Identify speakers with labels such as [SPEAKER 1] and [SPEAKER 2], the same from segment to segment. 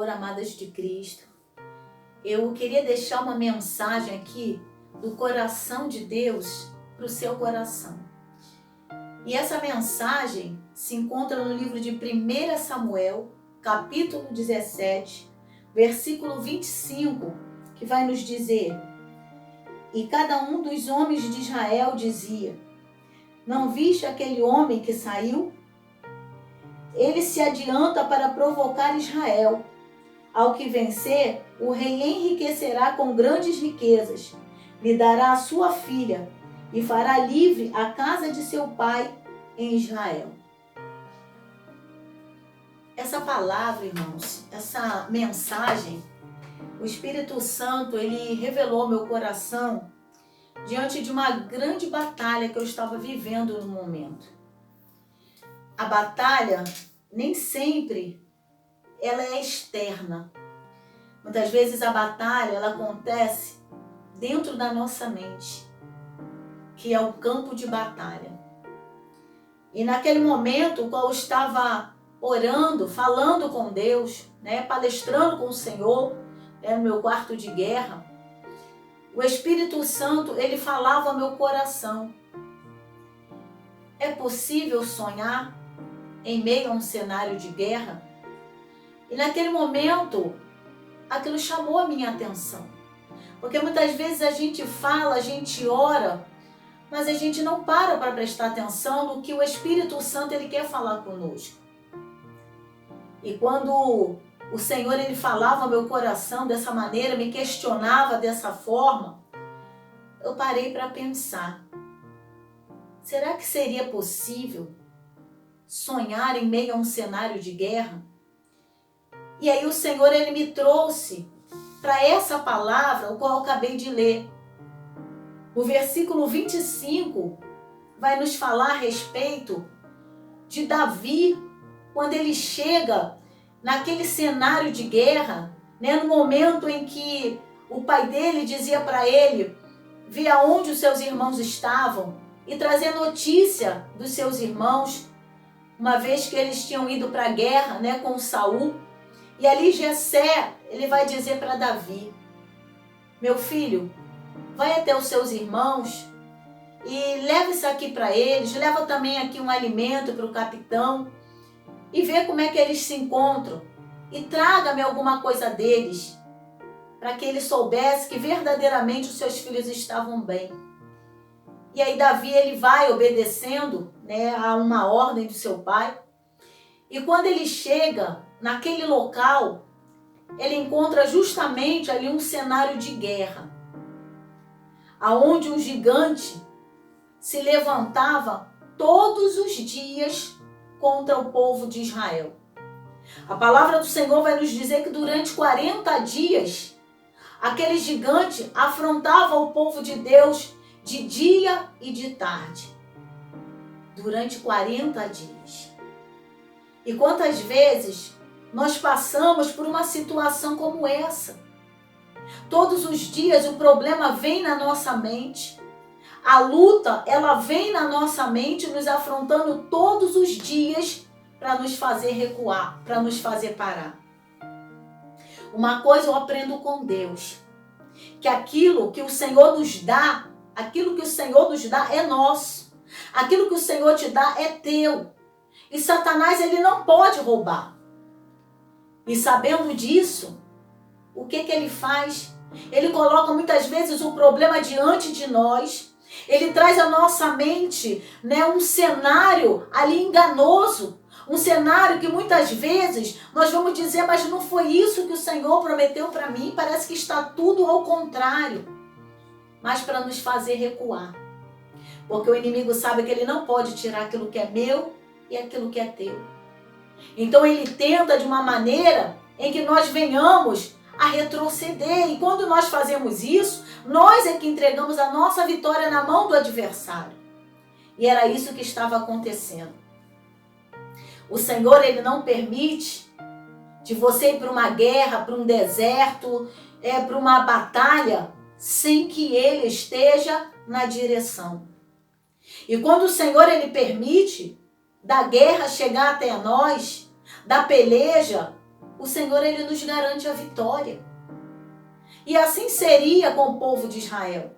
[SPEAKER 1] Senhor, amadas de Cristo. Eu queria deixar uma mensagem aqui do coração de Deus para o seu coração. E essa mensagem se encontra no livro de 1 Samuel, capítulo 17, versículo 25, que vai nos dizer: E cada um dos homens de Israel dizia: Não viste aquele homem que saiu? Ele se adianta para provocar Israel. Ao que vencer, o rei enriquecerá com grandes riquezas, lhe dará a sua filha e fará livre a casa de seu pai em Israel. Essa palavra, irmãos, essa mensagem, o Espírito Santo, ele revelou ao meu coração diante de uma grande batalha que eu estava vivendo no momento. A batalha nem sempre ela é externa. Muitas vezes a batalha ela acontece dentro da nossa mente, que é o campo de batalha. E naquele momento, quando eu estava orando, falando com Deus, palestrando com o Senhor, no meu quarto de guerra, o Espírito Santo, ele falava ao meu coração: é possível sonhar em meio a um cenário de guerra? E naquele momento, aquilo chamou a minha atenção. Porque muitas vezes a gente fala, a gente ora, mas a gente não para prestar atenção no que o Espírito Santo ele quer falar conosco. E quando o Senhor ele falava ao meu coração dessa maneira, me questionava dessa forma, eu parei para pensar: será que seria possível sonhar em meio a um cenário de guerra? E aí o Senhor ele me trouxe para essa palavra, o qual eu acabei de ler. O versículo 25 vai nos falar a respeito de Davi, quando ele chega naquele cenário de guerra, no momento em que o pai dele dizia para ele ver aonde os seus irmãos estavam e trazer notícia dos seus irmãos, uma vez que eles tinham ido para a guerra com Saul. E ali Jessé, ele vai dizer para Davi: meu filho, vai até os seus irmãos e leva isso aqui para eles, leva também aqui um alimento para o capitão e vê como é que eles se encontram e traga-me alguma coisa deles, para que ele soubesse que verdadeiramente os seus filhos estavam bem. E aí Davi ele vai obedecendo a uma ordem do seu pai. E quando ele chega naquele local, ele encontra justamente ali um cenário de guerra, aonde um gigante se levantava todos os dias contra o povo de Israel. A palavra do Senhor vai nos dizer que durante 40 dias, aquele gigante afrontava o povo de Deus de dia e de tarde. Durante 40 dias. E quantas vezes nós passamos por uma situação como essa? Todos os dias o problema vem na nossa mente. A luta, ela vem na nossa mente, nos afrontando todos os dias para nos fazer recuar, para nos fazer parar. Uma coisa eu aprendo com Deus, que aquilo que o Senhor nos dá, é nosso. Aquilo que o Senhor te dá é teu. E Satanás, ele não pode roubar. E sabendo disso, o que ele faz? Ele coloca muitas vezes o problema diante de nós. Ele traz à nossa mente um cenário ali enganoso. Um cenário que muitas vezes nós vamos dizer: mas não foi isso que o Senhor prometeu para mim. Parece que está tudo ao contrário. Mas para nos fazer recuar. Porque o inimigo sabe que ele não pode tirar aquilo que é meu e aquilo que é teu. Então ele tenta de uma maneira em que nós venhamos a retroceder. E quando nós fazemos isso, nós é que entregamos a nossa vitória na mão do adversário. E era isso que estava acontecendo. O Senhor, ele não permite de você ir para uma guerra, para um deserto, para uma batalha, sem que ele esteja na direção. E quando o Senhor, ele permite da guerra chegar até nós, da peleja, o Senhor ele nos garante a vitória. E assim seria com o povo de Israel.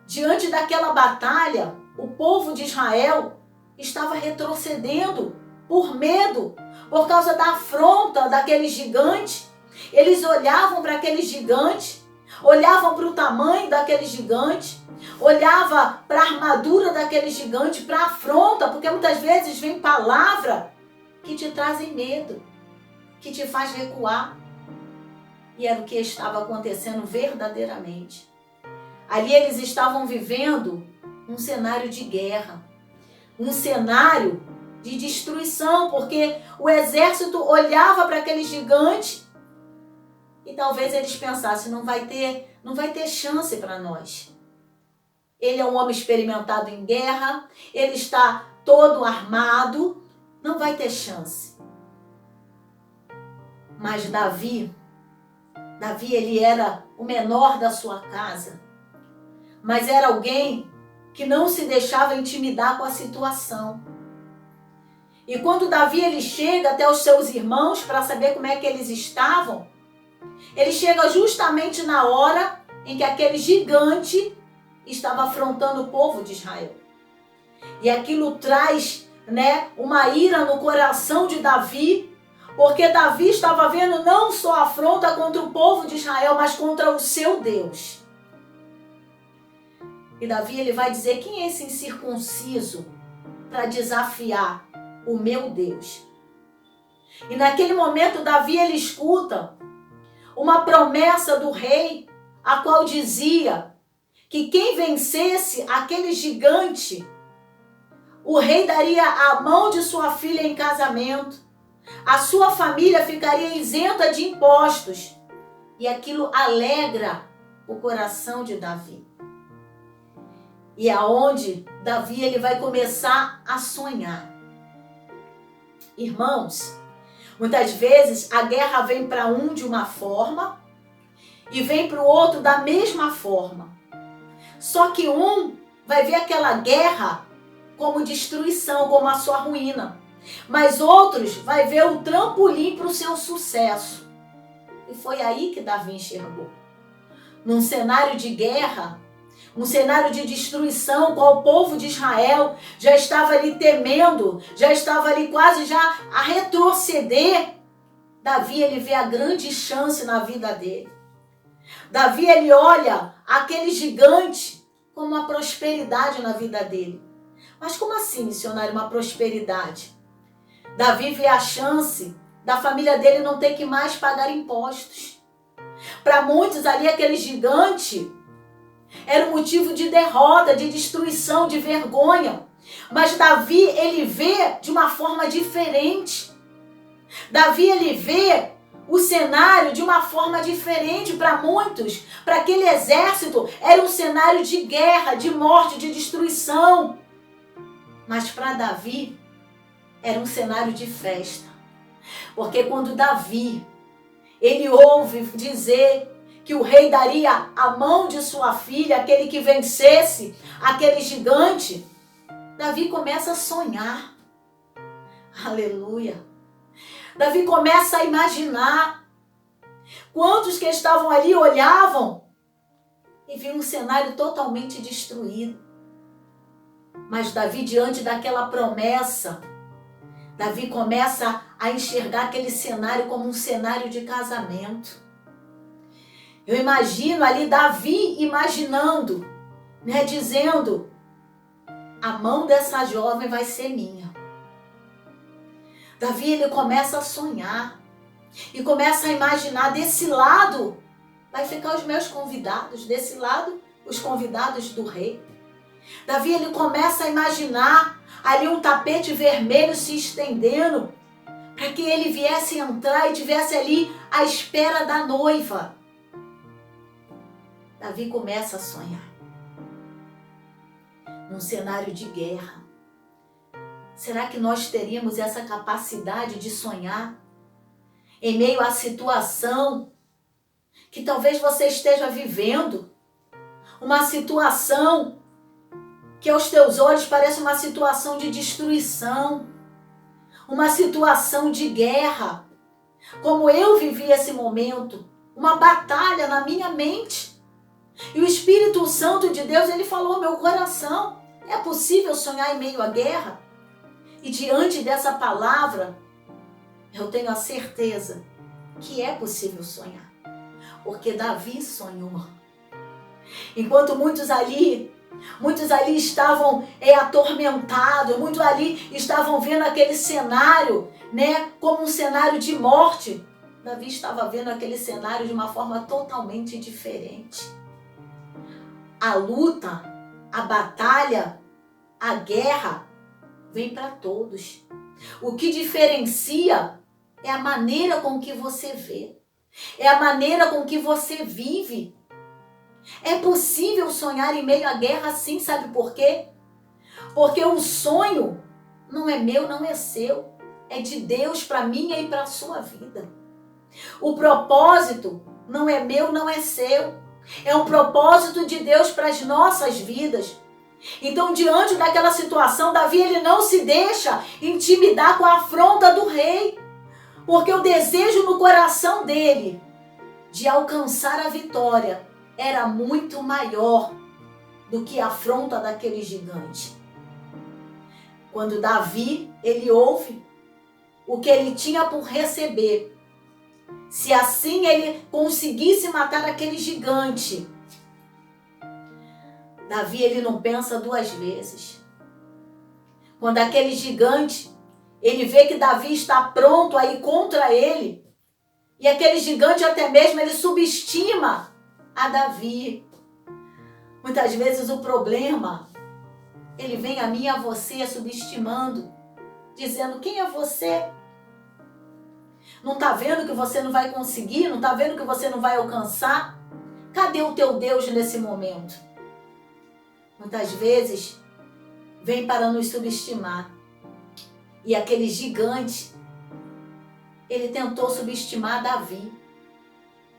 [SPEAKER 1] Diante daquela batalha, o povo de Israel estava retrocedendo por medo, por causa da afronta daquele gigante. Eles olhavam para aquele gigante, olhavam para o tamanho daquele gigante, olhavam para a armadura daquele gigante, para a afronta, porque muitas vezes vem palavra que te trazem medo, que te faz recuar. E era o que estava acontecendo verdadeiramente. Ali eles estavam vivendo um cenário de guerra, um cenário de destruição, porque o exército olhava para aquele gigante e talvez eles pensassem, não vai ter chance para nós. Ele é um homem experimentado em guerra, ele está todo armado, não vai ter chance. Mas Davi ele era o menor da sua casa, mas era alguém que não se deixava intimidar com a situação. E quando Davi ele chega até os seus irmãos para saber como é que eles estavam, ele chega justamente na hora em que aquele gigante estava afrontando o povo de Israel. E aquilo traz, uma ira no coração de Davi, porque Davi estava vendo não só a afronta contra o povo de Israel, mas contra o seu Deus. E Davi ele vai dizer, quem é esse incircunciso para desafiar o meu Deus? E naquele momento Davi ele escuta uma promessa do rei, a qual dizia que quem vencesse aquele gigante, o rei daria a mão de sua filha em casamento, a sua família ficaria isenta de impostos. E aquilo alegra o coração de Davi. E é onde Davi ele vai começar a sonhar. Irmãos, muitas vezes a guerra vem para um de uma forma e vem para o outro da mesma forma. Só que um vai ver aquela guerra como destruição, como a sua ruína. Mas outros vai ver o trampolim para o seu sucesso. E foi aí que Davi enxergou. Num cenário de guerra, um cenário de destruição, qual o povo de Israel já estava ali temendo, já estava ali quase já a retroceder, Davi ele vê a grande chance na vida dele. Davi ele olha aquele gigante como uma prosperidade na vida dele. Mas como assim, missionário, uma prosperidade? Davi vê a chance da família dele não ter que mais pagar impostos. Para muitos ali aquele gigante era um motivo de derrota, de destruição, de vergonha. Mas Davi, ele vê de uma forma diferente. Davi, ele vê o cenário de uma forma diferente. Para muitos, para aquele exército, era um cenário de guerra, de morte, de destruição. Mas para Davi, era um cenário de festa. Porque quando Davi, ele ouve dizer que o rei daria a mão de sua filha, aquele que vencesse aquele gigante, Davi começa a sonhar. Aleluia. Davi começa a imaginar. Quantos que estavam ali olhavam e viam um cenário totalmente destruído. Mas Davi, diante daquela promessa, Davi começa a enxergar aquele cenário como um cenário de casamento. Eu imagino ali Davi imaginando, dizendo, a mão dessa jovem vai ser minha. Davi ele começa a sonhar e começa a imaginar, desse lado vai ficar os meus convidados, desse lado os convidados do rei. Davi ele começa a imaginar ali um tapete vermelho se estendendo para que ele viesse entrar e tivesse ali à espera da noiva. Davi começa a sonhar num cenário de guerra. Será que nós teríamos essa capacidade de sonhar em meio à situação que talvez você esteja vivendo? Uma situação que aos teus olhos parece uma situação de destruição, uma situação de guerra. como eu vivi esse momento, uma batalha na minha mente. E o Espírito Santo de Deus, ele falou ao meu coração: é possível sonhar em meio à guerra? E diante dessa palavra, eu tenho a certeza que é possível sonhar. Porque Davi sonhou. Enquanto muitos ali estavam atormentados, muitos ali estavam vendo aquele cenário, né, como um cenário de morte. Davi estava vendo aquele cenário de uma forma totalmente diferente. A luta, a batalha, a guerra vem para todos. O que diferencia é a maneira com que você vê, é a maneira com que você vive. É possível sonhar em meio à guerra, sim, sabe por quê? Porque o sonho não é meu, não é seu, é de Deus para minha e para a sua vida. O propósito não é meu, não é seu, é um propósito de Deus para as nossas vidas. Então, diante daquela situação, Davi, ele não se deixa intimidar com a afronta do rei, porque o desejo no coração dele de alcançar a vitória era muito maior do que a afronta daquele gigante. Quando Davi, ele ouve o que ele tinha por receber, se assim ele conseguisse matar aquele gigante, Davi, ele não pensa duas vezes. Quando aquele gigante, ele vê que Davi está pronto a ir contra ele, e aquele gigante até mesmo ele subestima a Davi. Muitas vezes o problema, ele vem a mim e a você subestimando, dizendo: quem é você? Não está vendo que você não vai conseguir? Não está vendo que você não vai alcançar? Cadê o teu Deus nesse momento? Muitas vezes vem para nos subestimar. E aquele gigante, ele tentou subestimar Davi,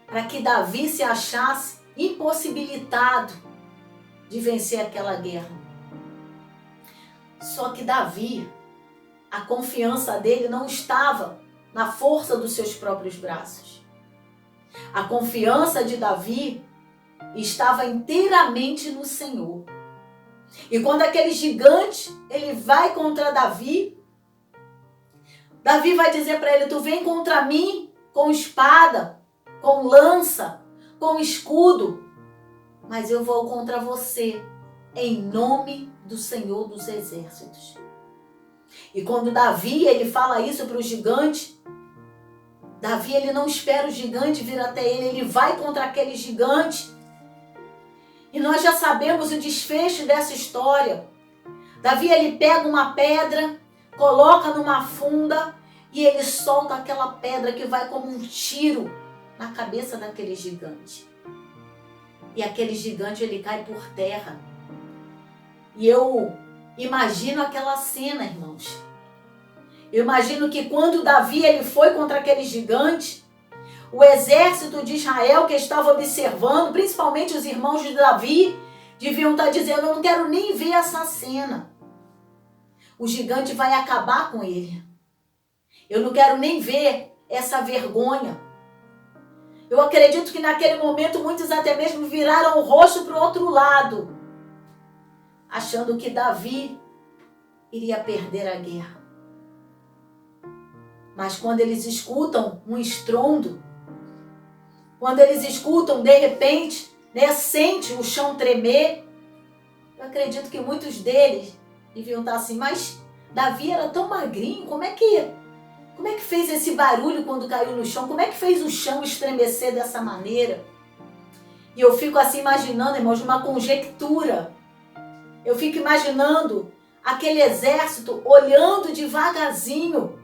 [SPEAKER 1] para que Davi se achasse impossibilitado de vencer aquela guerra. Só que Davi, a confiança dele não estava na força dos seus próprios braços. A confiança de Davi estava inteiramente no Senhor. E quando aquele gigante, ele vai contra Davi, Davi vai dizer para ele: tu vem contra mim com espada, com lança, com escudo, mas eu vou contra você em nome do Senhor dos Exércitos. E quando Davi, ele fala isso para o gigante, Davi, ele não espera o gigante vir até ele, ele vai contra aquele gigante. E nós já sabemos o desfecho dessa história. Davi, ele pega uma pedra, coloca numa funda e ele solta aquela pedra que vai como um tiro na cabeça daquele gigante. E aquele gigante, ele cai por terra. E eu imagino aquela cena, irmãos. Eu imagino que quando Davi, ele foi contra aquele gigante, o exército de Israel que estava observando, principalmente os irmãos de Davi, deviam estar dizendo: eu não quero nem ver essa cena. O gigante vai acabar com ele. Eu não quero nem ver essa vergonha. Eu acredito que naquele momento muitos até mesmo viraram o rosto para o outro lado, achando que Davi iria perder a guerra. Mas quando eles escutam um estrondo, quando eles escutam, de repente, sente o chão tremer, eu acredito que muitos deles deviam estar assim: mas Davi era tão magrinho, como é que fez esse barulho quando caiu no chão? Como é que fez o chão estremecer dessa maneira? E eu fico assim imaginando, irmãos, uma conjectura. Eu fico imaginando aquele exército olhando devagarzinho,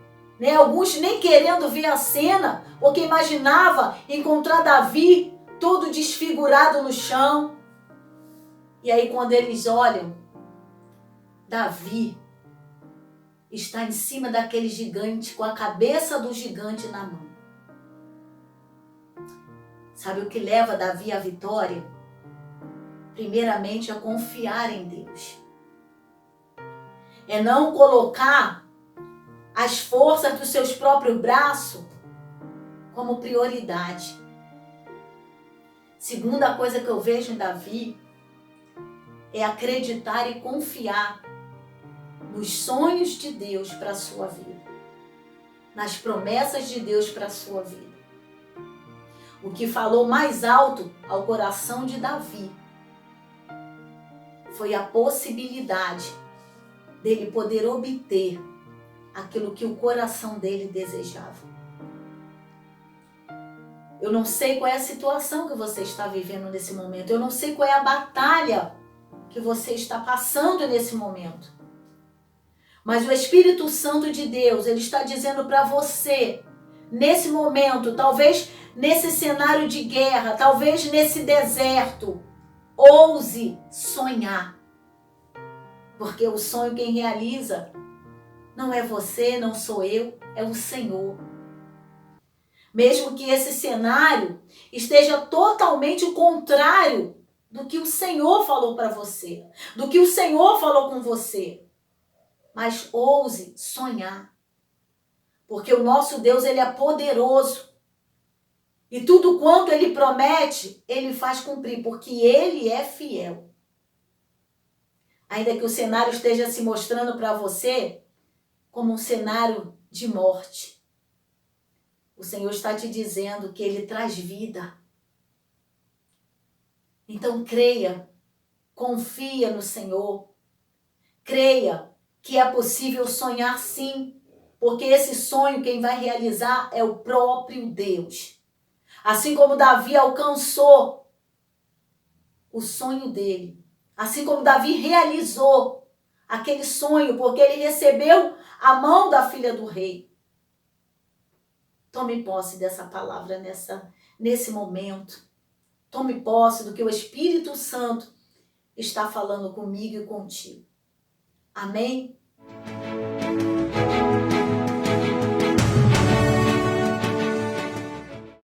[SPEAKER 1] alguns nem querendo ver a cena, porque imaginava encontrar Davi todo desfigurado no chão. E aí quando eles olham, Davi está em cima daquele gigante, com a cabeça do gigante na mão. Sabe o que leva Davi à vitória? Primeiramente, é confiar em Deus. É não colocar as forças dos seus próprios braços como prioridade. Segunda coisa que eu vejo em Davi é acreditar e confiar nos sonhos de Deus para a sua vida, nas promessas de Deus para a sua vida. O que falou mais alto ao coração de Davi foi a possibilidade dele poder obter aquilo que o coração dele desejava. Eu não sei qual é a situação que você está vivendo nesse momento. Eu não sei qual é a batalha que você está passando nesse momento. Mas o Espírito Santo de Deus, ele está dizendo para você, nesse momento, talvez nesse cenário de guerra, talvez nesse deserto, ouse sonhar. Porque o sonho quem realiza não é você, não sou eu, é o Senhor. Mesmo que esse cenário esteja totalmente contrário do que o Senhor falou para você, do que o Senhor falou com você. Mas ouse sonhar. Porque o nosso Deus, ele é poderoso. E tudo quanto ele promete, ele faz cumprir, porque ele é fiel. Ainda que o cenário esteja se mostrando para você como um cenário de morte, o Senhor está te dizendo que ele traz vida. Então creia, confia no Senhor. Creia que é possível sonhar sim, porque esse sonho quem vai realizar é o próprio Deus. Assim como Davi alcançou o sonho dele, assim como Davi realizou aquele sonho, porque ele recebeu a mão da filha do rei. Tome posse dessa palavra nesse momento. Tome posse do que o Espírito Santo está falando comigo e contigo. Amém?